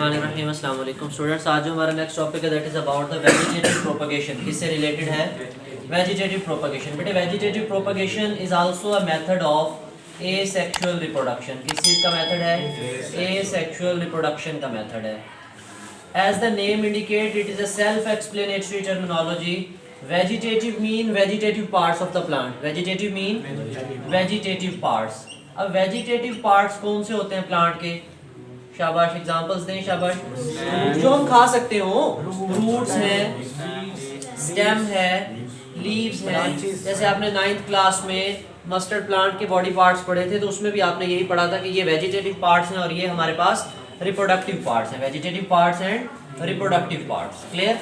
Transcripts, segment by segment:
बिस्मिल्लाहिर्रहमानिर्रहीम। अस्सलाम वालेकुम स्टूडेंट्स। आज जो हमारा नेक्स्ट टॉपिक है that is about the vegetative propagation. किससे रिलेटेड है? Vegetative propagation. बेटे vegetative propagation is also a method of asexual reproduction. किस चीज़ का मेथड है? एसेक्सुअल रिप्रोडक्शन का मेथड है। As the name indicate it is a self explanatory terminology. Vegetative mean vegetative parts of the plant. Vegetative mean vegetative parts. अब vegetative parts कौन से होते हैं प्लांट के? शाबाश, एग्जांपल्स दें। शाबाश, जो हम खा सकते हो। रूट्स हैं, स्टेम है, लीव्स हैं। जैसे आपने 9th क्लास में मस्टर्ड प्लांट के बॉडी पार्ट्स पढ़े थे तो उसमें भी आपने यही पढ़ा था कि ये वेजिटेटिव पार्ट्स हैं और ये हमारे पास रिप्रोडक्टिव पार्ट्स हैं। Vegetative parts and reproductive parts. Clear?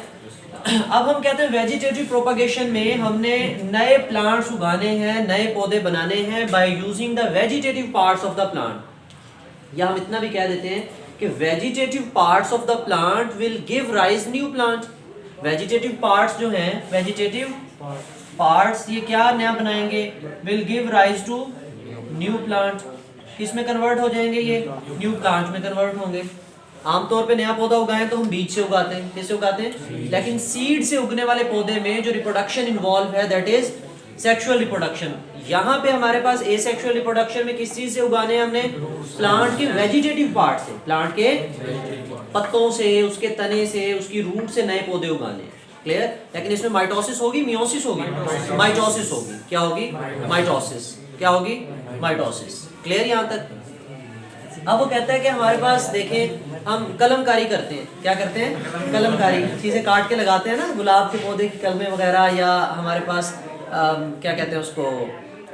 अब हम कहते हैं वेजिटेटिव प्रोपगेशन में हमने नए प्लांट्स उगाने हैं, नए पौधे बनाने हैं by using the vegetative parts of the plant. या हम इतना भी कह देते हैं कि vegetative parts of the plant will give rise new plant. Vegetative parts जो हैं, वेजिटेटिव पार्ट्स ये क्या नया बनाएंगे? Will give rise to new plant. किस में कन्वर्ट हो जाएंगे? ये न्यू प्लांट में कन्वर्ट होंगे। आमतौर पे नया पौधा उगाएं तो हम बीज से उगाते हैं। किससे उगाते हैं? लेकिन सीड से उगने वाले पौधे में जो रिप्रोडक्शन इन्वॉल्व है दैट इज सेक्सुअल रिप्रोडक्शन। यहाँ पे हमारे पास एसेक्सुअल रिप्रोडक्शन में किस चीज से उगाने हैं हमने? प्लांट के वेजिटेटिव पार्ट से, प्लांट के पत्तों से, उसके तने से, उसकी रूट से नए पौधे उगाने हैं। क्लियर? लेकिन इसमें माइटोसिस होगी, मियोसिस होगी? माइटोसिस होगी। क्या होगी? माइटोसिस। क्या होगी? माइटोसिस। क्लियर यहाँ तक? अब वो कहता है कि हमारे पास देखें, हम कलमकारी करते हैं। क्या करते हैं? कलमकारी। चीज़ें काट के लगाते हैं ना, गुलाब के पौधे की कलमें वगैरह, या हमारे पास क्या कहते हैं उसको,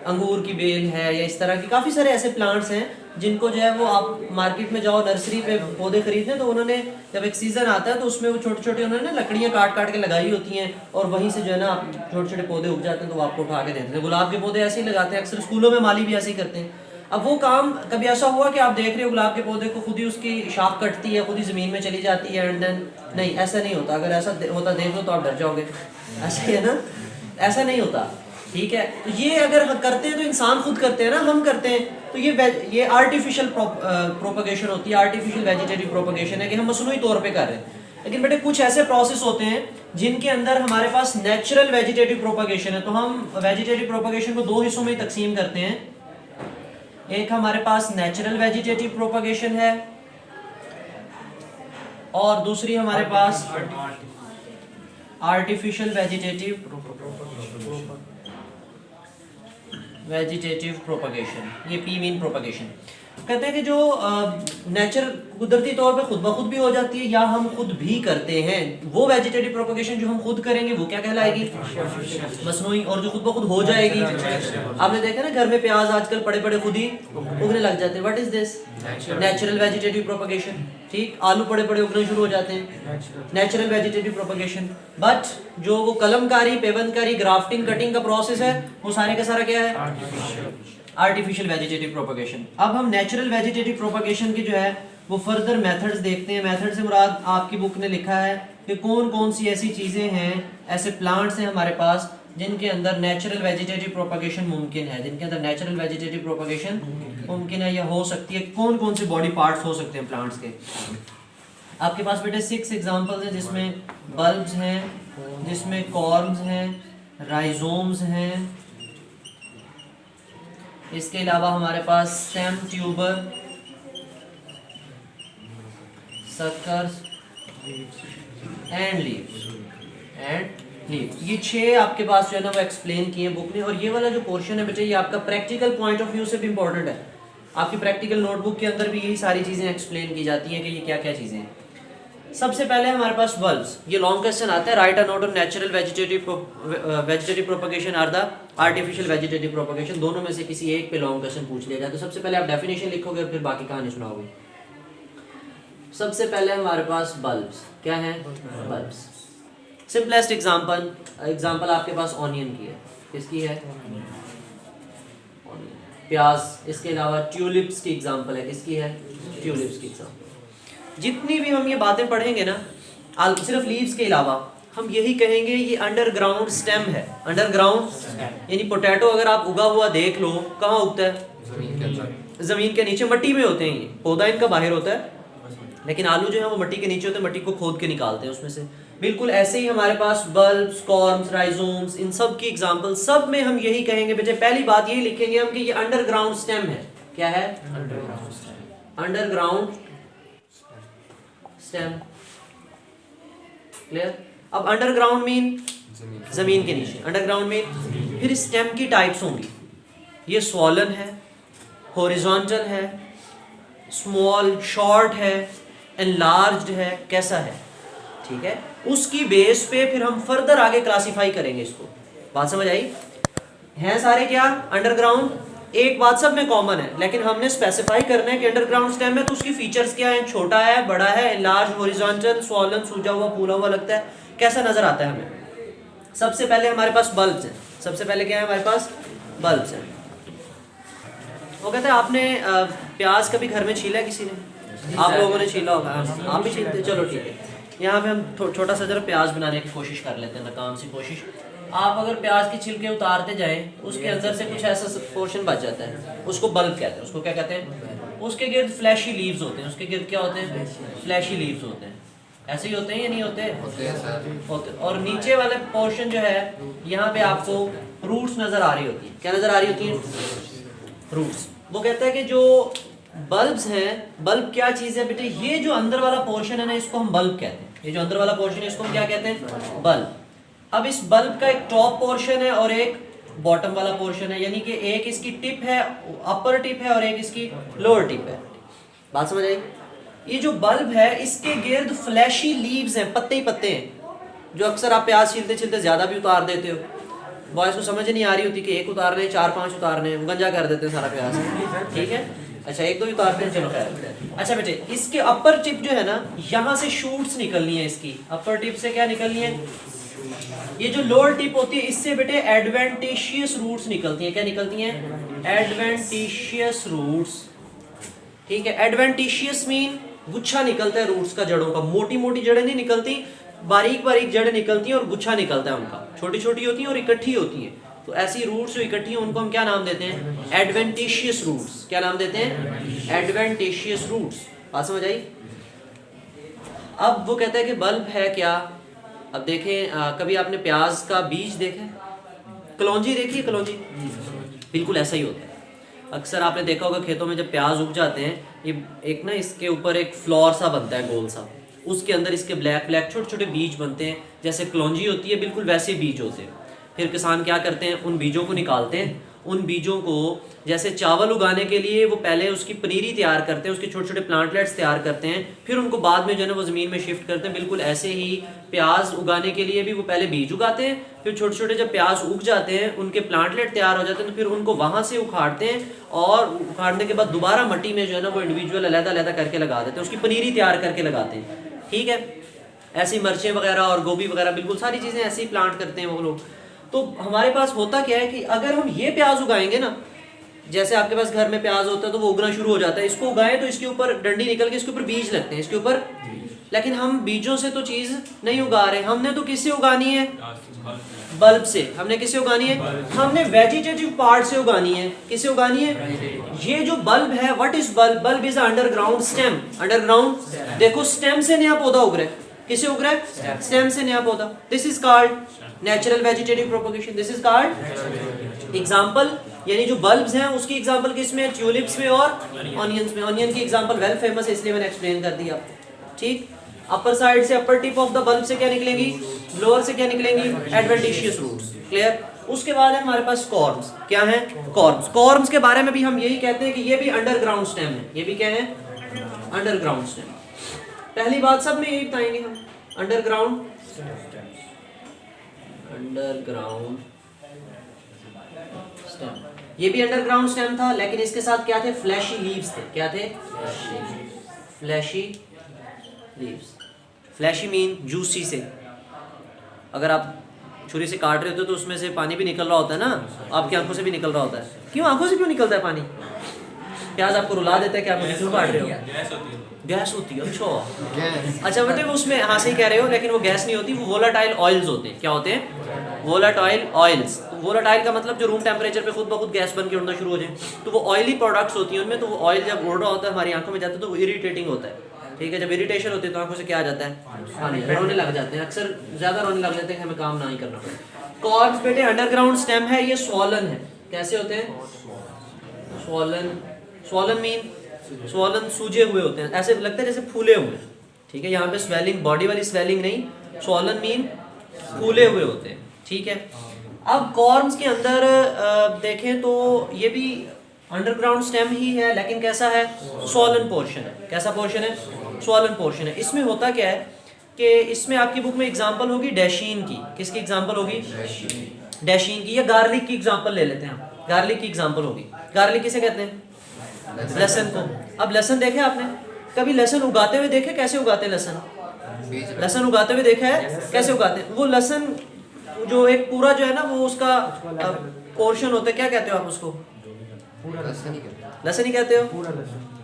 अंगूर की बेल है, या इस तरह की काफ़ी सारे ऐसे प्लांट्स हैं जिनको जो है वो आप मार्केट में जाओ, नर्सरी पे पौधे खरीदने, तो उन्होंने जब एक सीज़न आता है तो उसमें वो छोटे छोटे उन्होंने लकड़ियाँ काट काट के लगाई होती हैं और वहीं से जो है ना आप छोटे छोटे पौधे उग जाते हैं तो वो आपको उठा के देते हैं। गुलाब के पौधे ऐसे ही लगाते हैं, अक्सर स्कूलों में माली भी ऐसे ही करते हैं। अब वो काम कभी ऐसा हुआ कि आप देख रहे हो गुलाब के पौधे को खुद ही उसकी शाख कटती है, खुद ही ज़मीन में चली जाती है एंड देन? नहीं, ऐसा नहीं होता। अगर ऐसा होता देख लो तो आप डर जाओगे। ऐसा ही है ना? ऐसा नहीं होता। ठीक है, तो ये अगर करते हैं तो इंसान खुद करते हैं ना, हम करते हैं, तो ये आर्टिफिशियल प्रोपगेशन होती है। आर्टिफिशियल वेजिटेटिव प्रोपगेशन है कि हम मसनूई तौर पे कर रहे हैं। लेकिन बेटे कुछ ऐसे प्रोसेस होते हैं जिनके अंदर हमारे पास नेचुरल वेजिटेटिव प्रोपगेशन है। तो हम वेजिटेटिव प्रोपगेशन को दो हिस्सों में तकसीम करते हैं। एक हमारे पास नेचुरल वेजिटेटिव प्रोपगेशन है और दूसरी हमारे पास आर्टिफिशियल वेजिटेटिव प्रोपगेशन। ये पी मीन प्रोपगेशन। कहते हैं कि जो नेचर कुदरती तौर पे खुद ब खुद भी हो जाती है या हम खुद भी करते हैं, वो वेजिटेटिव प्रोपगेशन जो हम खुद करेंगे वो क्या कहलाएगी? मसनूई। और जो खुद ब खुद हो जाएगी, आपने देखा ना घर में प्याज आजकल पड़े पड़े खुद ही उगने लग जाते हैं। What is this? Natural vegetative propagation. ठीक, आलू पड़े पड़े उगने शुरू हो जाते हैं, नेचुरल वेजिटेटिव प्रोपगेशन। बट जो वो कलमकारी, पेबंदकारी, ग्राफ्टिंग, कटिंग का प्रोसेस है वो सारे का सारा क्या है? Artificial vegetative propagation. अब हम नेचुरल वेजिटेटिव प्रोपगेशन की जो है वो फर्दर मेथड्स देखते हैं। मेथड से मुराद आपकी बुक ने लिखा है कि कौन कौन सी ऐसी चीज़ें हैं, ऐसे प्लांट्स हैं हमारे पास जिनके अंदर नेचुरल वेजिटेटिव प्रोपगेशन मुमकिन है, जिनके अंदर नेचुरल वेजिटेटिव प्रोपगेशन मुमकिन है या हो सकती है। कौन कौन से बॉडी पार्ट्स हो सकते हैं प्लांट्स के? आपके पास बेटे 6 एग्जांपल्स हैं जिसमें बल्ब्स हैं, जिसमें कॉर्म्स हैं, राइजोम्स हैं, इसके अलावा हमारे पास stem, tuber, suckers and leaves. ये 6 आपके पास जो है ना वो एक्सप्लेन किए बुक ने। और ये वाला जो पोर्शन है बेटे ये आपका प्रैक्टिकल पॉइंट ऑफ व्यू से भी इंपॉर्टेंट है। आपकी प्रैक्टिकल नोटबुक के अंदर भी यही सारी चीज़ें एक्सप्लेन की जाती हैं कि ये क्या क्या चीज़ें हैं। सबसे पहले हमारे पास बल्ब्स। ये लॉन्ग क्वेश्चन आता है, write a note on natural vegetative propagation or the artificial vegetative propagation. दोनों में से किसी एक पे लॉन्ग क्वेश्चन पूछ लिया जाए तो सबसे पहले आप डेफिनेशन लिखोगे और फिर बाकी कहानी सुनाओगे। सबसे पहले हमारे पास बल्ब्स क्या है? बल्ब्स। सिंपलेस्ट एग्जांपल आपके पास ऑनियन की है। किसकी है? प्याज। इसके अलावा ट्यूलिप्स की एग्जांपल है। किसकी है? ट्यूलिप्स की एग्जांपल। जितनी भी हम ये बातें पढ़ेंगे ना, सिर्फ लीव्स के अलावा, हम यही कहेंगे ये अंडरग्राउंड स्टेम है। अंडरग्राउंड यानी पोटैटो अगर आप उगा हुआ देख लो, कहाँ उगता है? जमीन के नीचे, मट्टी में होते हैं। ये पौधा इनका बाहर होता है, लेकिन आलू जो है वो मिट्टी के नीचे होते हैं, मिट्टी को खोद के निकालते हैं उसमें से। बिल्कुल ऐसे ही हमारे पास बल्ब्स, कॉर्म्स, राइजोम्स, इन सब की एग्जांपल, सब में हम यही कहेंगे बेटे, पहली बात यही लिखेंगे हम कि ये अंडरग्राउंड स्टेम है। क्या है? Underground stem. क्लियर? अब अंडरग्राउंड मीन जमीन के नीचे, अंडरग्राउंड मीन। फिर स्टेम की टाइप्स होंगी, ये स्वॉलन है, हॉरिजॉन्टल है, स्मॉल शॉर्ट है, एनलार्ज्ड है, कैसा है, ठीक है। उसकी बेस पे फिर हम फर्दर आगे क्लासिफाई करेंगे इसको। बात समझ आई? हैं सारे क्या अंडरग्राउंड? एक बात सब में कॉमन है, लेकिन हमने स्पेसिफाई करना है कि अंडरग्राउंड स्टेम है तो उसकी फीचर्स क्या हैं, छोटा है, बड़ा है, एनलार्ज, हॉरिजॉन्टल, स्वॉलन, सूजा हुआ, फूला हुआ लगता है, कैसा नजर आता है हमें। सबसे पहले हमारे पास बल्ब्स हैं। सबसे पहले क्या है हमारे पास? बल्ब्स हैं। वो कहते हैं आपने प्याज कभी घर में छीला है किसी ने? आप लोगों ने छीला होगा, आप भी छीलते? चलो ठीक है, यहाँ पे हम छोटा सा जरा प्याज बनाने की कोशिश कर लेते हैं, नाकाम सी कोशिश। आप अगर प्याज की छिलके उतारते जाएं, उसके अंदर से कुछ ऐसा पोर्शन बच जाता है, उसको बल्ब कहते हैं। उसको क्या कहते हैं? उसके गिर्द फ्लैशी लीव्स होते हैं। उसके गिर्द क्या होते हैं? फ्लैशी लीव्स होते हैं। ऐसे ही होते हैं या नहीं होते? होते। और नीचे वाले पोर्शन जो है, यहाँ पे आपको रूट्स नजर आ रही होती है। क्या नजर आ रही होती है? रूट्स। वो कहता है कि जो बल्ब्स हैं, बल्ब क्या चीज है बेटे? ये जो अंदर वाला पोर्शन है ना, इसको हम बल्ब कहते हैं। ये जो अंदर वाला पोर्शन है, इसको हम क्या कहते हैं? बल्ब। अब इस बल्ब का एक टॉप पोर्शन है और एक बॉटम वाला पोर्शन है, यानी कि एक इसकी टिप है, अपर टिप है, और एक इसकी लोअर टिप है। बात समझ आई? ये जो बल्ब है, इसके गिर्द फ्लैशी लीव्स हैं, पत्ते ही पत्ते हैं, जो अक्सर आप प्याज छीलते छीलते ज्यादा भी उतार देते हो। बॉयज को समझ नहीं आ रही होती कि एक उतारने, 4-5 उतारने, गंजा कर देते हैं सारा प्याज, ठीक है। अच्छा, एक दो ही उतारते हैं, चलो खैर। अच्छा बेटे, इसके अपर टिप जो है ना, यहाँ से शूट्स निकलनी है। इसकी अपर टिप से क्या निकलनी है? ये जो लोअर टिप होती है, इससे बेटे एडवेंटिशियस रूट्स निकलती हैं। क्या निकलती हैं? एडवेंटिशियस रूट्स, ठीक है। एडवेंटिशियस मीन गुच्छा निकलता है रूट्स का, जड़ों का। मोटी मोटी जड़ें नहीं निकलती, बारीक बारीक जड़ें निकलती हैं और गुच्छा निकलता है उनका। छोटी छोटी होती हैं और इकट्ठी होती हैं। तो ऐसी रूट्स जो इकट्ठी हैं उनको हम क्या नाम देते हैं? Adventitious roots. क्या नाम देते हैं? Adventitious roots. बात समझ आई? अब वो कहता है कि बल्ब है क्या। अब देखें, कभी आपने प्याज का बीज देखा? कलौंजी देखी है? कलौंजी बिल्कुल ऐसा ही होता है। अक्सर आपने देखा होगा खेतों में जब प्याज उग जाते हैं, ये एक ना इसके ऊपर एक फ्लोर सा बनता है, गोल सा, उसके अंदर इसके ब्लैक ब्लैक छोटे छोटे बीज बनते हैं। जैसे कलौंजी होती है, बिल्कुल वैसे बीज होते हैं। फिर किसान क्या करते हैं? उन बीजों को निकालते हैं। उन बीजों को जैसे चावल उगाने के लिए वो पहले उसकी पनीरी तैयार करते हैं, उसके छोटे छोटे प्लांटलेट्स तैयार करते हैं, फिर उनको बाद में जो है ना वो ज़मीन में शिफ्ट करते हैं। बिल्कुल ऐसे ही प्याज उगाने के लिए भी वो पहले बीज उगाते हैं, फिर छोटे छोटे जब प्याज उग जाते हैं, उनके प्लांटलेट तैयार हो जाते हैं, तो फिर उनको वहाँ से उखाड़ते हैं, और उखाड़ने के बाद दोबारा मट्टी में जो है ना वो इंडिविजुअल अलग-अलग करके लगा देते हैं, उसकी पनीरी तैयार करके लगाते हैं, ठीक है। ऐसी मिर्चें वगैरह और गोभी वगैरह, बिल्कुल सारी चीज़ें ऐसे ही प्लांट करते हैं वो लोग। तो हमारे पास होता क्या है कि अगर हम ये प्याज उगाएंगे ना, जैसे आपके पास घर में प्याज होता है तो वो उगना शुरू हो जाता है, इसको उगाएं तो इसके ऊपर डंडी निकल के इसके ऊपर बीज लगते हैं, इसके ऊपर। लेकिन हम बीजों से तो चीज़ नहीं उगा रहे, हमने तो किससे उगानी है? बल्ब से। हमने किससे उगानी है? हमने वेजिटेटिव पार्ट से उगानी है। किससे उगानी है? ये जो बल्ब है, what is bulb? Bulb is underground stem. Underground, देखो स्टेम से नया पौधा उग रहा है। किससे उग रहा है? स्टेम से नया पौधा। This is called natural vegetative propagation. This is called example, यानी जो बल्ब्स हैं उसकी एग्जांपल किसमें? ट्यूलिप्स में और ऑनियंस में। ऑनियन की एग्जांपल वेल फेमस है, इसलिए मैंने एक्सप्लेन कर दिया, ठीक। अपर साइड से, upper tip of the bulb से क्या निकलेंगी? लोअर से क्या निकलेंगी? Adventitious roots. क्लियर? उसके बाद है हमारे पास कॉर्म्स। क्या है? कॉर्म्स। कॉर्म्स के बारे में भी हम यही कहते हैं कि ये भी अंडरग्राउंड स्टेम है। ये भी क्या है? Underground stem. पहली बात सब में यही बताएंगे हम, अंडरग्राउंड स्टेम। ये भी अंडरग्राउंड स्टेम था, लेकिन इसके साथ क्या थे? फ्लैशी लीव्स थे। क्या थे? Fleshy leaves. Fleshy mean juicy से। अगर आप छुरी से काट रहे होते तो उसमें से पानी भी निकल रहा होता है ना, आपकी आंखों से भी निकल रहा होता है। क्यों आंखों से क्यों निकलता है पानी? प्याज आपको रुला देता है कि आप मुझे क्यों काट रहे हो? गैस होती है। अच्छा बेटे, वो उसमें हाँ सही कह रहे हो, लेकिन वो गैस नहीं होती, वो वोलाटाइल ऑयल्स होते हैं। क्या होते हैं? Volatile oils. वोलाटाइल का मतलब जो रूम टेम्परेचर पे खुद ब खुद गैस बन के उड़ना शुरू हो जाए, तो वो ऑयली प्रोडक्ट्स होती हैं उनमें। तो वो ऑयल जब उड़ रहा होता है, हमारी आंखों में जाता है, तो वो इरिटेटिंग होता है। ठीक है, जब इरिटेशन होती है तो आंखों से क्या आ जाता है, पानी, रोने लग जाते हैं, अक्सर ज्यादा रोने लग जाते हैं, हमें काम ना ही करना पड़े। कॉर्म्स बेटे अंडरग्राउंड स्टेम है, ये स्वॉलन है। कैसे होते हैं? स्वॉलन। स्वॉलन मीन स्वॉलन, सूजे हुए होते हैं, ऐसे लगता है जैसे फूले हुए। ठीक है, यहाँ पे स्वेलिंग, बॉडी वाली स्वेलिंग नहीं, स्वॉलन मीन फूले हुए होते हैं। ठीक है, अब कॉर्म्स के अंदर देखें तो ये भी अंडरग्राउंड स्टेम ही है, लेकिन कैसा है? स्वॉलन पोर्शन है। कैसा पोर्शन है? स्वॉलन पोर्शन है। इसमें होता क्या है कि इसमें आपकी बुक में एग्जांपल होगी डैशीन की। किसकी एग्जांपल होगी? डैशीन की। या गार्लिक की एग्जांपल ले लेते हैं हम, गार्लिक की एग्जांपल होगी। गार्लिक किसे कहते हैं? लहसुन को। अब लहसुन देखे आपने कभी? लहसुन उगाते हुए देखे? कैसे उगाते हैं लहसुन? लहसुन उगाते हुए देखा है? कैसे उगाते हैं? वो लहसुन जो एक पूरा जो है ना, वो उसका पोर्शन होता है, क्या कहते हो आप उसको? लहसुन ही कहते हो?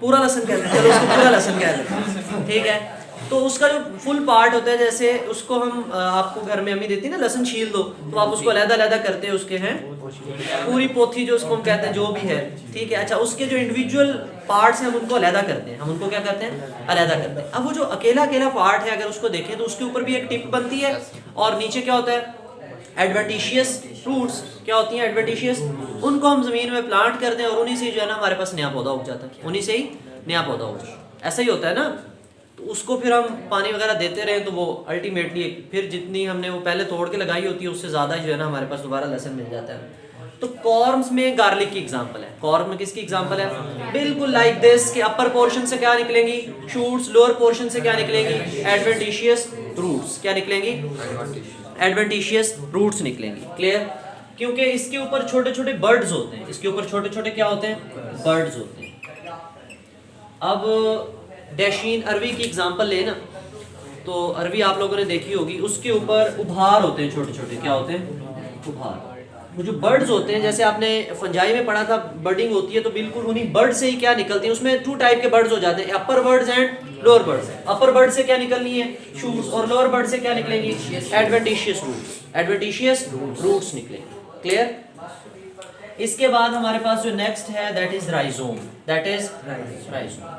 पूरा लहसुन कहते हैं, चलो उसको पूरा लहसुन कहते हैं। ठीक है, तो उसका जो फुल पार्ट होता है, जैसे उसको हम आपको घर में अम्मी देती है ना, लहसुन छील दो, तो आप उसको अलग-अलग करते हैं, उसके हैं पूरी पोथी जो उसको हम कहते हैं, जो भी है। ठीक है, अच्छा, उसके जो इंडिविजुअल पार्ट्स हैं हम उनको अलग करते हैं, हम उनको क्या करते हैं? अलग करते हैं। अब वो जो अकेला अकेला पार्ट है, अगर उसको देखें तो उसके ऊपर भी एक टिप बनती है, और नीचे क्या होता है? Adventitious roots. क्या होती हैं एडवेंटिशियस? उनको हम जमीन में प्लांट करते हैं, और उन्हीं से जो है ना हमारे पास नया पौधा उग जाता है, उन्हीं से ही नया पौधा उग जाता है। ऐसा ही होता है ना, तो उसको फिर हम पानी वगैरह देते रहे तो वो अल्टीमेटली फिर जितनी हमने वो पहले तोड़ के लगाई होती है, उससे ज़्यादा जो है ना हमारे पास दोबारा लहसुन मिल जाता है। तो कॉर्म्स में गार्लिक की एग्जांपल है। कॉर्म में किसकी एग्जांपल है? बिल्कुल लाइक दिस, कि अपर पोर्शन से क्या निकलेंगी? शूट्स। लोअर पोर्शन से क्या निकलेंगी? Adventitious roots. क्या निकलेंगी? एडवेंटिशियस रूट्स निकलेंगी। क्लियर? क्योंकि इसके ऊपर छोटे छोटे बर्ड्स होते हैं, इसके ऊपर छोटे छोटे क्या होते हैं? बर्ड्स होते हैं। अब डैशीन अरवी की एग्जांपल ले ना, तो अरवी आप लोगों ने देखी होगी, उसके ऊपर उभार होते हैं छोटे छोटे। क्या होते हैं? उभार। वो जो बर्ड्स होते हैं, जैसे आपने फंजाई में पढ़ा था, बर्डिंग होती है, तो बिल्कुल उन्हीं बर्ड से ही क्या निकलती है, उसमें 2 टाइप के बर्ड्स हो जाते हैं, upper buds and lower buds. Upper bud से क्या निकलनी है? शूट्स, और लोअर बर्ड से क्या निकलेंगी? Adventitious roots. एडवेंटिशियस रूट्स निकलेंगे। क्लियर? इसके बाद हमारे पास जो नेक्स्ट है that is rhizome. That is rhizome.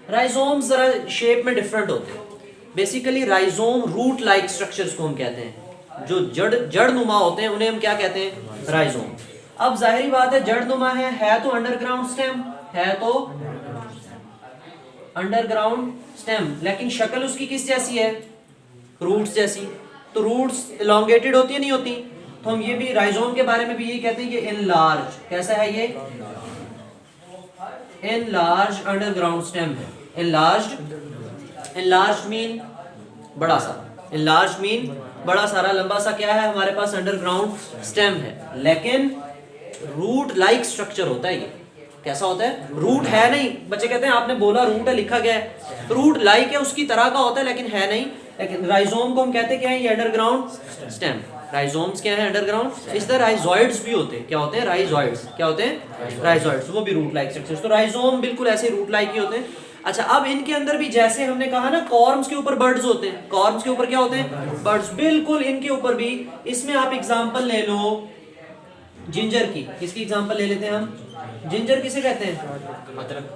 Rhizome जरा शेप में डिफरेंट होते हैं। Basically rhizome root like structures को हम कहते हैं, जो जड़ नुमा होते हैं, उन्हें हम क्या कहते हैं? राइजोम। अब जाहिर बात है जड़ नुमा है तो अंडरग्राउंड स्टेम है, तो अंडरग्राउंड स्टेम, लेकिन शक्ल उसकी किस जैसी है? रूट्स जैसी। तो रूट्स एलोंगेटेड होती है, नहीं होती? तो हम ये भी राइजोम के बारे में भी यही कहते हैं, ये एनलार्ज। कैसा है ये? एनलार्ज अंडरग्राउंड स्टेम है। एनलार्ज मीन बड़ा सा, एनलार्ज मीन बड़ा सारा, लंबा सा क्या है हमारे पास? अंडरग्राउंड स्टेम है, लेकिन रूट लाइक स्ट्रक्चर होता है। ये कैसा होता है? रूट है नहीं। बच्चे कहते हैं आपने बोला रूट है, लिखा गया है, रूट लाइक है, उसकी तरह का होता है, लेकिन है नहीं। लेकिन राइजोम को हम कहते हैं क्या है? ये अंडरग्राउंड स्टेम। राइजोम्स क्या है? अंडरग्राउंड। इस तरह राइजॉइड्स भी होते हैं। क्या होते हैं? राइजॉइड्स। क्या होते हैं? राइजॉइड्स, वो भी रूट लाइक स्ट्रक्चर्स। तो राइजोम बिल्कुल ऐसे रूट लाइक ही होते हैं। अच्छा, अब इनके अंदर भी जैसे हमने कहा ना, कॉर्म्स के ऊपर बर्ड्स होते हैं, कॉर्म्स के ऊपर क्या होते हैं? बर्ड्स। बिल्कुल इनके ऊपर भी, इसमें आप एग्जांपल ले लो जिंजर की। किसकी एग्जांपल ले लेते हैं हम? जिंजर किसे कहते हैं?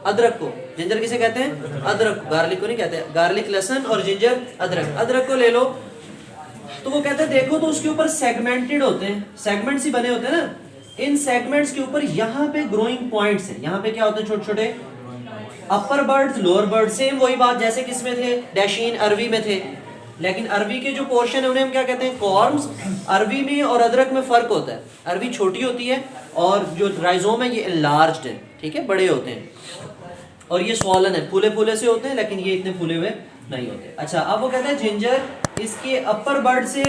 अदरक को। जिंजर किसे कहते हैं? अदरक। गार्लिक को नहीं कहते। गार्लिक लहसुन और जिंजर अदरक। अदरक को ले लो, तो वो कहते हैं देखो तो उसके ऊपर सेगमेंटेड होते हैं, सेगमेंट्स ही बने होते हैं ना। इन सेगमेंट्स के ऊपर यहाँ पे ग्रोइंग पॉइंट्स हैं। यहाँ पे क्या होते हैं? छोटे छोटे अपर बर्ड्स, लोअर बर्ड। सेम वही बात जैसे किसमें थे? डैशीन अरवी में थे। लेकिन अरवी के जो पोर्शन है उन्हें हम क्या कहते हैं? कॉर्म्स। अरवी में और अदरक में फर्क होता है, अरवी छोटी होती है और जो राइजोम है ये एनलार्ज्ड है। ठीक है, बड़े होते हैं, और ये स्वॉलन है, फूले फूले से होते हैं, लेकिन ये इतने फूले हुए नहीं होते। अच्छा, अब वो कहते हैं जिंजर, इसके अपर बर्ड से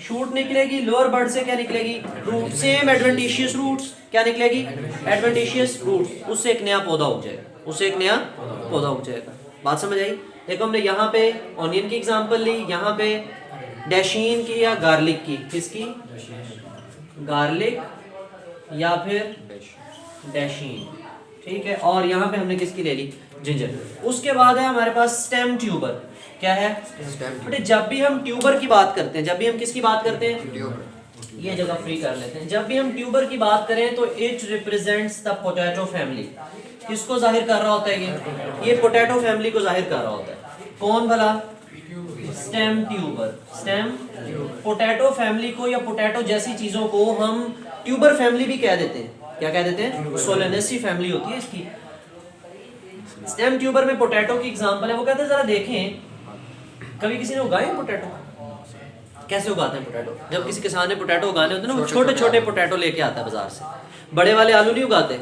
शूट निकलेगी, लोअर बर्ड से क्या निकलेगी? रूट। Same adventitious roots. क्या निकलेगी? Adventitious roots. उससे एक नया पौधा उग जाएगा, उससे एक नया पौधा उग जाएगा। बात समझ आई? देखो हमने यहाँ पे ऑनियन की एग्जांपल ली, यहाँ पे डैशीन की या गार्लिक की। किसकी? गार्लिक या फिर डैशीन। ठीक है, और यहाँ पे हमने किसकी ले ली? जिंजर। उसके बाद है हमारे पास स्टेम ट्यूबर। क्या है? बेटे जब भी हम ट्यूबर की बात करते हैं, जब भी हम किसकी बात करते हैं? ये जगह फ्री कर लेते हैं। जब भी हम ट्यूबर की बात करें तो it represents the potato family. किसको जाहिर कर रहा होता है? ये पोटैटो फैमिली को जाहिर कर रहा होता है। कौन भला? Stem tuber. Stem potato family को या पोटैटो जैसी चीजों को हम ट्यूबर फैमिली भी कह देते हैं। क्या कह देते हैं? सोलेनेसी फैमिली होती है इसकी। स्टेम ट्यूबर में पोटैटो की एग्जांपल है। वो कहते हैं जरा देखें, कभी किसी ने उगाए पोटैटो? कैसे उगाते हैं पोटैटो? जब किसी किसान ने पोटैटो उगाने होते हैं ना, वो छोटे छोटे पोटैटो लेके आता है बाजार से। बड़े वाले आलू नहीं उगाते,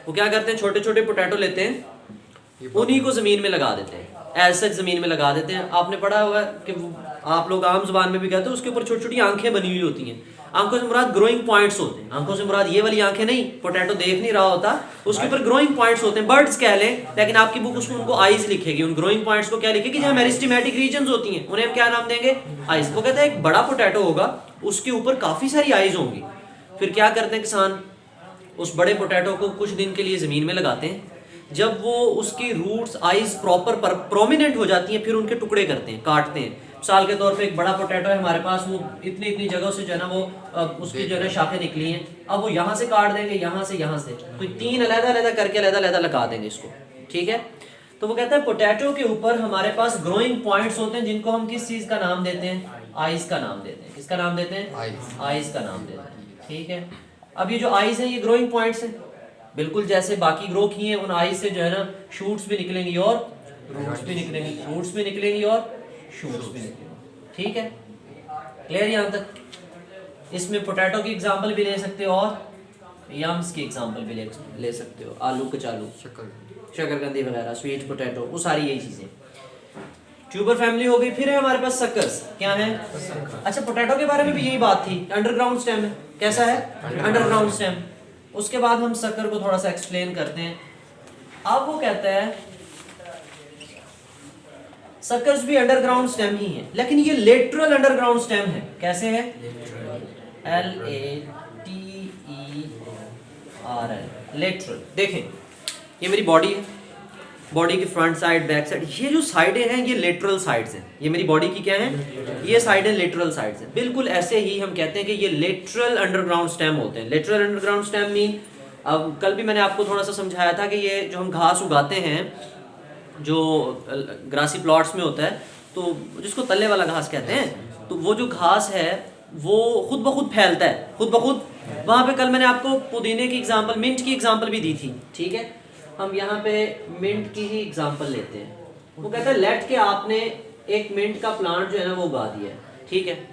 वो क्या करते हैं, छोटे छोटे पोटैटो लेते हैं, उन्हीं को जमीन में लगा देते हैं, ऐसे जमीन में लगा देते हैं। आपने पढ़ा होगा कि आप लोग आम जुबान में भी कहते हैं, उसके ऊपर छोटी छोटी आंखें बनी हुई होती हैं। आंखों से मुराद ग्रोइंग पॉइंट्स होते हैं। आंखों से मुराद ये वाली आंखें नहीं, पोटैटो देख नहीं रहा होता, उसके ऊपर ग्रोइंग पॉइंट्स होते हैं। बर्ड्स कह लें, लेकिन आपकी बुक उसमें उनको आईज लिखेगी। उन ग्रोइंग पॉइंट्स को क्या लिखेगी? जहाँ मेरिस्टेमेटिक रीजन्स होती हैं, उन्हें हम क्या नाम देंगे? आईज। वो कहते हैं एक बड़ा पोटैटो होगा, उसके ऊपर काफी सारी आईज होंगी। फिर क्या करते हैं किसान? उस बड़े पोटैटो को कुछ दिन के लिए जमीन में लगाते हैं। जब वो उसकी रूट्स आईज प्रॉपर प्रोमिनेंट हो जाती हैं, फिर उनके टुकड़े करते हैं, काटते हैं। मिसाल के तौर पे एक बड़ा पोटैटो है हमारे पास, वो इतनी इतनी जगह से जो है ना वो उसकी जो है शाखें निकली हैं। अब वो यहाँ से काट देंगे, यहाँ से तो 3 अलग-अलग करके अलग-अलग लगा देंगे इसको, ठीक है। तो वो कहता है पोटैटो के ऊपर हमारे पास ग्रोइंग पॉइंट्स होते हैं, जिनको हम किस चीज का नाम देते हैं? आईज का नाम देते हैं। किसका नाम देते हैं? आईज का नाम देते हैं, ठीक है। अब ये जो आईज है, ये ग्रोइंग पॉइंट्स हैं, बिल्कुल जैसे बाकी ग्रो किए हैं। उन आईज से जो है ना शूट्स भी निकलेंगी और रूट्स भी निकलेंगी, रूट्स भी निकलेंगी और शूट्स भी निकलेंगी, ठीक है। क्लियर यहाँ तक? इसमें पोटैटो की एग्जांपल भी ले सकते हो और यम्स की एग्जांपल भी ले सकते हो। आलू, कचालू, शकरकंदी वगैरह, स्वीट पोटैटो, वो सारी यही चीजें। ट्यूबर फैमिली हो गई। फिर है हमारे पास सकर्स। क्या है? अच्छा, पोटैटो के बारे में भी यही बात थी, अंडरग्राउंड स्टेम है। कैसा है? Underground stem. उसके बाद हम सकर को थोड़ा सा एक्सप्लेन करते हैं। अब वो कहता है सकर्स भी अंडरग्राउंड स्टेम ही है, लेकिन ये लेटरल अंडरग्राउंड स्टेम है। कैसे है? LATERL, lateral. देखें, ये मेरी बॉडी है, बॉडी की फ्रंट साइड, बैक साइड, ये जो साइडें हैं ये लेटरल साइड्स हैं। ये मेरी बॉडी की क्या है? ये साइडें लेटरल साइड्स हैं। बिल्कुल ऐसे ही हम कहते हैं कि ये लेटरल अंडरग्राउंड स्टेम होते हैं। लेटरल अंडरग्राउंड स्टेम मीन, अब कल भी मैंने आपको थोड़ा सा समझाया था कि ये जो हम घास उगाते हैं, जो ग्रासी प्लॉट्स में होता है, तो जिसको तले वाला घास कहते हैं, तो वो जो घास है वो खुद ब खुद फैलता है, खुद ब खुद। वहाँ पे कल मैंने आपको पुदीने की एग्जांपल, मिंट की एग्जांपल भी दी थी, ठीक है। हम यहाँ पे मिंट की ही एग्जांपल लेते हैं। वो कहता है लेट के आपने एक मिंट का प्लांट जो है ना वो उगा दिया है, ठीक है।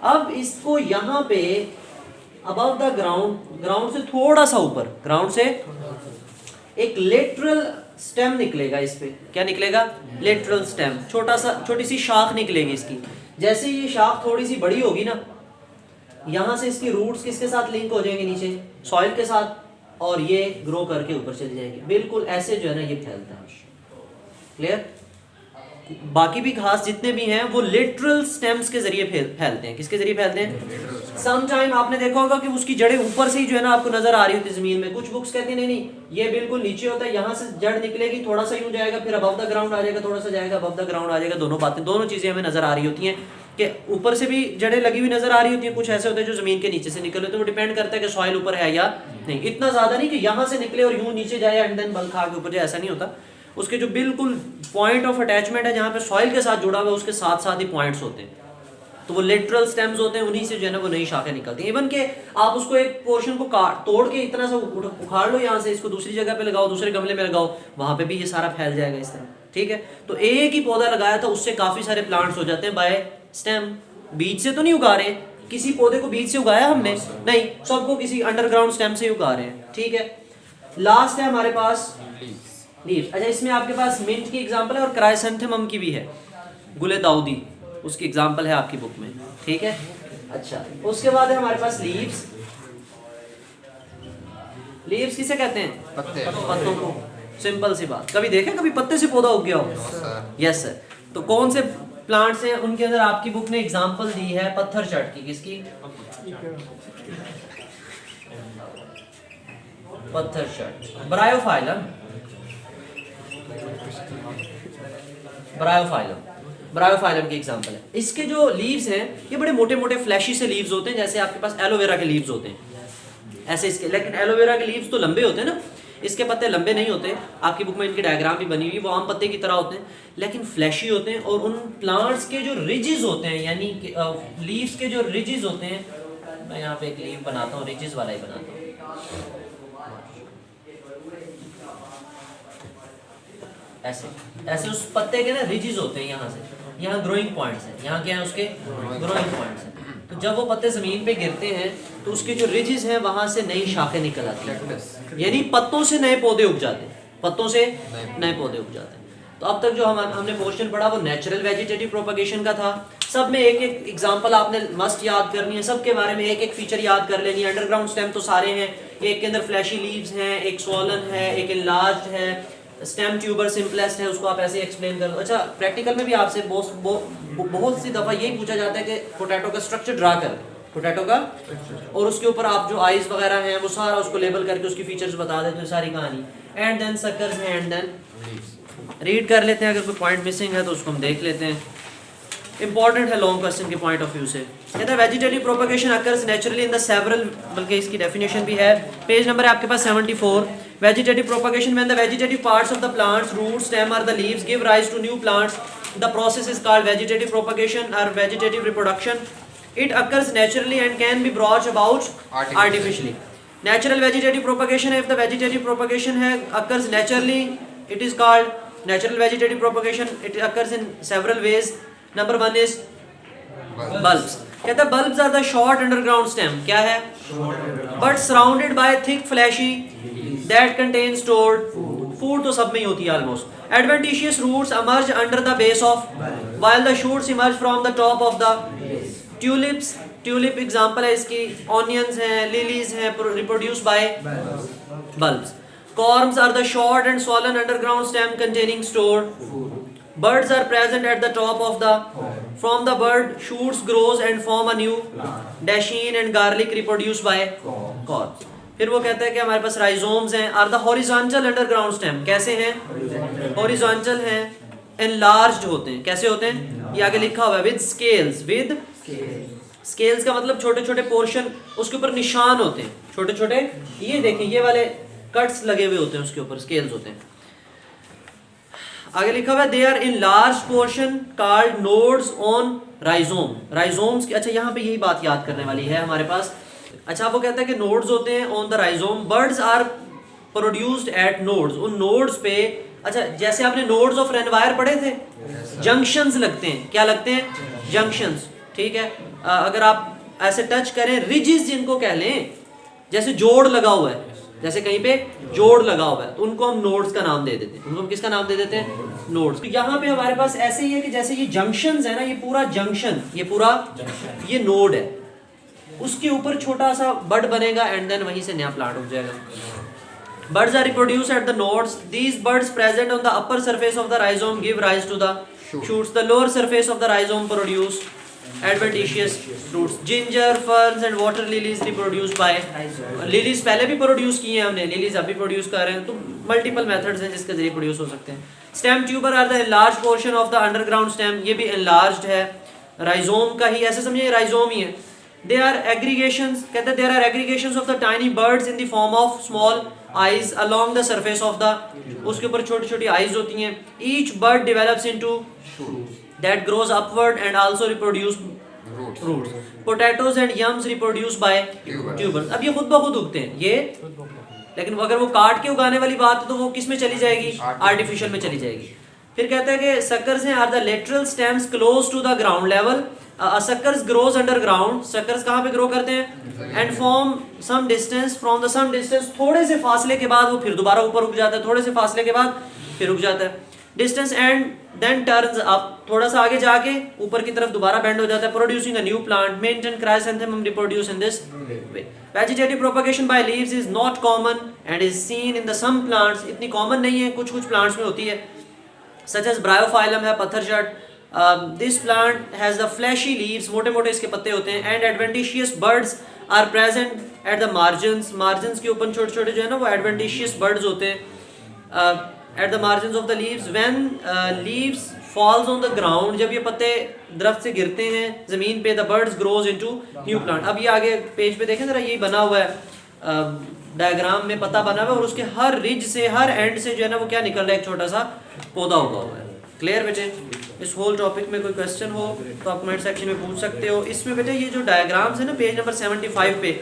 अब इसको यहाँ पे अबव द ग्राउंड, ग्राउंड से थोड़ा सा ऊपर, ग्राउंड से एक लेटरल स्टेम निकलेगा। इस पे क्या निकलेगा? Lateral stem. छोटी सी शाख निकलेगी इसकी। जैसे ये शाख थोड़ी सी बड़ी होगी ना, यहाँ से इसकी रूट्स किसके साथ लिंक हो जाएंगे? नीचे सॉइल के साथ, और ये ग्रो करके ऊपर चली जाएगी। बिल्कुल ऐसे जो है ना ये फैलता है। क्लियर? बाकी भी घास जितने भी हैं वो लेटरल स्टेम्स के जरिए फैलते हैं। किसके जरिए फैलते हैं? सम टाइम आपने देखा होगा कि उसकी जड़ें ऊपर से ही जो है ना आपको नजर आ रही होती है जमीन में। कुछ बुक्स कहती हैं नहीं, ये बिल्कुल नीचे होता है, यहाँ से जड़ निकलेगी, थोड़ा सा यूं जाएगा, फिर अबव द ग्राउंड आ जाएगा, थोड़ा सा जाएगा, अबव द ग्राउंड आ जाएगा। दोनों चीजें हमें नजर आ रही होती हैं कि ऊपर से भी जड़ें लगी हुई नजर आ रही होती हैं, कुछ ऐसे होते हैं जो जमीन के नीचे से निकले होते हैं। वो डिपेंड करता है कि सॉइल ऊपर है या नहीं। इतना ज्यादा नहीं कि यहाँ से निकले और यूं नीचे जाए एंड देन बल्क आगे ऊपर जाए, ऐसा नहीं होता। उसके जो बिल्कुल पॉइंट ऑफ अटैचमेंट है, जहाँ पे सॉइल के साथ जुड़ा हुआ है, उसके साथ साथ ही पॉइंट्स होते हैं, तो वो लेटरल स्टेम्स होते हैं। उन्हीं से जो है ना वो नई शाखें निकलती हैं। इवन के आप उसको एक पोर्शन को तोड़ के इतना सा उखाड़ लो यहाँ से, इसको दूसरी जगह पे लगाओ, दूसरे गमले में लगाओ, वहाँ पे भी ये सारा फैल जाएगा इस तरह, ठीक है। तो एक ही पौधा लगाया था, उससे काफी सारे प्लांट्स हो जाते हैं बाय स्टेम। बीज से तो नहीं उगा रहे, किसी पौधे को बीज से उगाया हमने नहीं, सबको किसी अंडरग्राउंड स्टेम से ही उगा रहे हैं, ठीक है। लास्ट है हमारे पास लीव्स। अच्छा, इसमें आपके पास मिंट की एग्जांपल है और क्राइसेंथेमम की भी है, गुले दाऊदी, उसकी एग्जांपल है आपकी बुक में, ठीक है। अच्छा, उसके बाद है हमारे पास लीव्स। लीव्स किसे कहते हैं? पत्तों को। सिंपल सी बात, कभी देखे कभी पत्ते से पौधा उग गया हो? Yes sir. तो कौन से प्लांट्स हैं उनके अंदर आपकी बुक ने एग्जांपल दी है पत्थर चट की। किसकी? पत्थर चट, ब्रायोफाइलम। ब्रायोफाइलम की एग्जांपल है। इसके जो लीव्स हैं ये बड़े मोटे मोटे फ्लैशी से लीव्स होते हैं, जैसे आपके पास एलोवेरा के लीव्स होते हैं ऐसे इसके। लेकिन एलोवेरा के लीव्स तो लंबे होते हैं ना, इसके पत्ते लंबे नहीं होते, आपकी बुक में इनकी डायग्राम भी बनी हुई, वो आम पत्ते की तरह होते हैं लेकिन फ्लैशी होते हैं। और उन प्लांट्स के जो रिजेस होते हैं, यानी लीव्स के जो रिजेस होते हैं, मैं यहाँ पे एक लीव बनाता हूँ, रिजेस वाला ही बनाता हूँ। ऐसे ऐसे उस पत्ते के ना रिजेस होते हैं, यहाँ से यहाँ ग्रोइंग पॉइंट्स हैं, यहाँ क्या है उसके ग्रोइंग पॉइंट्स हैं। तो जब वो पत्ते ज़मीन पे गिरते हैं तो उसके जो रिजेस हैं वहाँ से नई शाखें निकल आती हैं, यानी पत्तों से नए पौधे उग जाते हैं, पत्तों से नए पौधे उग जाते हैं। तो अब तक जो हमने पोर्शन पढ़ा वो नेचुरल वेजिटेटिव प्रोपगेशन का था। सब में एक एक एग्जांपल आपने मस्ट याद करनी है, सब के बारे में एक एक फीचर याद कर लेनी है। अंडरग्राउंड स्टेम तो सारे हैं, एक के अंदर फ्लैशी लीव्स हैं, एक स्वॉलन है, एक इनलार्ज्ड है, स्टेम ट्यूबर सिंपलेस्ट है, उसको आप ऐसे एक्सप्लेन कर दो। अच्छा, प्रैक्टिकल में भी आपसे बहुत सी दफ़ा यही पूछा जाता है कि पोटैटो का स्ट्रक्चर ड्रा कर, पोटैटो का, और उसके ऊपर आप जो आइज वगैरह हैं वो सारा उसको लेबल करके उसकी फीचर्स बता देते हैं, सारी कहानी। एंड देन सकर्स हैं, एंड देन रीड कर लेते हैं, अगर कोई पॉइंट मिसिंग है तो उसको हम देख लेते हैं। इंपॉर्टेंट है लॉन्ग क्वेश्चन के पॉइंट ऑफ व्यू से। कहता है vegetative propagation occurs naturally in the several, बल्कि इसकी डेफिनेशन भी है, पेज नंबर है आपके पास 74। Vegetative propagation, when the vegetative parts of the plants, roots, stem or the leaves give rise to new plants, the process is called vegetative propagation or vegetative reproduction. It occurs naturally and can be brought about artificially. Natural vegetative propagation, if the vegetative propagation occurs naturally, it is called natural vegetative propagation. It occurs in several ways. Number one is bulbs. कहता है bulbs are the short underground stem, क्या है, but surrounded by thick fleshy that contain stored food तो सब में ही होती है almost. Adventitious roots emerge under the base of, while the shoots emerge from the top of the tulips. Tulip example है इसकी, onions हैं, lilies हैं, reproduced by bulbs. Corms are the short and swollen underground stem containing stored food. Birds are present at the top of the, from the bird shoots grows and form a new dasheen and garlic reproduced by corms. फिर वो कहता है कि हमारे पास rhizomes हैं, are the horizontal underground stem, कैसे हैं, हॉरिजॉन्टल हैं, एनलार्ज्ड होते हैं, कैसे होते हैं, ये आगे लिखा हुआ है, विद स्केल्स, विद स्केल्स का मतलब छोटे छोटे पोर्शन, उसके ऊपर निशान होते हैं, छोटे छोटे, ये देखें ये वाले कट्स लगे हुए होते हैं, उसके ऊपर स्केल्स होते हैं। आगे लिखा हुआ है they are in large portion called nodes on rhizome, rhizomes की, अच्छा यहाँ पे यही बात याद करने वाली है हमारे पास। अच्छा, वो कहता है कि नोड्स होते हैं on the rhizome, buds are produced at nodes, उन नोड्स पे, अच्छा जैसे आपने नोड्स ऑफ रेनवायर पढ़े थे, जंक्शंस लगते हैं, क्या लगते हैं, जंक्शंस, ठीक है। अगर आप ऐसे टच करें, रिजेस जिनको कह लें, जैसे जोड़ लगा हुआ है, जैसे कहीं पे जोड़ लगा हुआ है तो उनको हम नोड्स का नाम दे देते हैं, उनको हम किसका नाम दे देते हैं, नोड्स। तो यहाँ पे हमारे पास ऐसे ही है कि जैसे ये जंक्शंस है ना, ये पूरा जंक्शन, ये पूरा ये नोड है, उसके ऊपर छोटा सा बड बनेगा एंड देन वहीं से नया प्लांट उग जाएगा। Buds are reproduced at the nodes. These buds present on the upper surface of the rhizome give rise to the shoots. The lower surface of the rhizome produce adventitious roots. Ginger, ferns and water lilies reproduced by lilies पहले भी produce किए हैं हमने, lilies अभी produce कर रहे हैं, तो मल्टीपल मेथड्स हैं जिसके जरिए प्रोड्यूस हो सकते हैं। Stem tuber are the enlarged portion of the underground stem, ये भी enlarged है, राइजोम का ही, ऐसे समझिए राइजोम ही है। They are aggregations, कहते हैं there are aggregations of the tiny buds in the form of small eyes along the surface of the, उसके ऊपर छोटी छोटी eyes होती हैं। Each bud develops into that grows upward and also reproduce roots. Potatoes and yams reproduced by tubers. अब ये खुद ब खुद उगते हैं ये, लेकिन अगर वो काट के उगाने वाली बात है तो वो किस में चली जाएगी, आर्टिफिशियल में चली जाएगी। फिर कहते हैं कि suckers हैं are the lateral stems close to the ground level. Suckers grows underground. Suckers कहाँ पे grow करते हैं, and form some distance from the some distance, थोड़े से फासले के बाद वो फिर दोबारा ऊपर उग जाता है, थोड़े से फासले के बाद फिर उग जाता है, distance and then turns up, थोड़ा सा आगे जाके ऊपर की तरफ दोबारा बेंड हो जाता है, producing a new plant. Mint and chrysanthemum reproduce in this way. Vegetative propagation by leaves is not common and is seen in the some plants. इतनी common नहीं है, कुछ कुछ plants में होती है, such as bryophyllum है, पत्थरचट। This plant has the fleshy leaves, मोटे मोटे इसके पत्ते होते हैं, and adventitious buds are present at the margins. Margins के ऊपर छोटे छोटे जो है ना वो adventitious buds होते हैं at the margins of the leaves. When leaves falls on the ground, जब ये पत्ते दरख्त से गिरते हैं ज़मीन पे, the buds grows into new plant. अब ये आगे पेज पे देखें ज़रा, ये बना हुआ है डायग्राम में पता बना हुआ है और उसके हर रिज से, हर एंड से जो है ना वो क्या निकल रहा है, एक छोटा सा पौधा उगा हुआ है। क्लियर बेटे? इस होल टॉपिक में कोई क्वेश्चन हो तो आप कमेंट सेक्शन में पूछ सकते हो। इसमें बेटे ये जो डायग्राम्स है ना पेज नंबर 75 पे,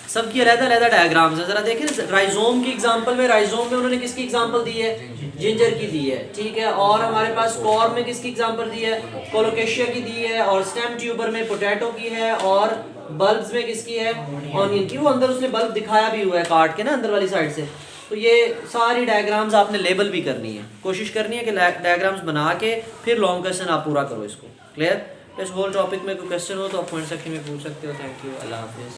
सबकी अलग-अलग डायग्राम्स है। जरा देखें राइजोम की एग्जांपल में, राइजोम में उन्होंने किसकी एग्जांपल दी है, जिंजर की दी है, ठीक है। और हमारे पास कॉर्म में किसकी एग्जांपल दी है, कोलोकेशिया की दी है। और स्टेम ट्यूबर में पोटैटो की है। और बल्ब्स में किसकी है, ऑनियन की। वो अंदर उसने बल्ब दिखाया भी हुआ है काट के ना अंदर वाली साइड से। तो ये सारी डायग्राम्स आपने लेबल भी करनी है, कोशिश करनी है कि डायग्राम्स बना के फिर लॉन्ग क्वेश्चन आप पूरा करो इसको। क्लियर? इस होल टॉपिक में कोई क्वेश्चन हो तो आप कमेंट सेक्शन में पूछ सकते हो। थैंक यू, अल्लाह हाफिज़।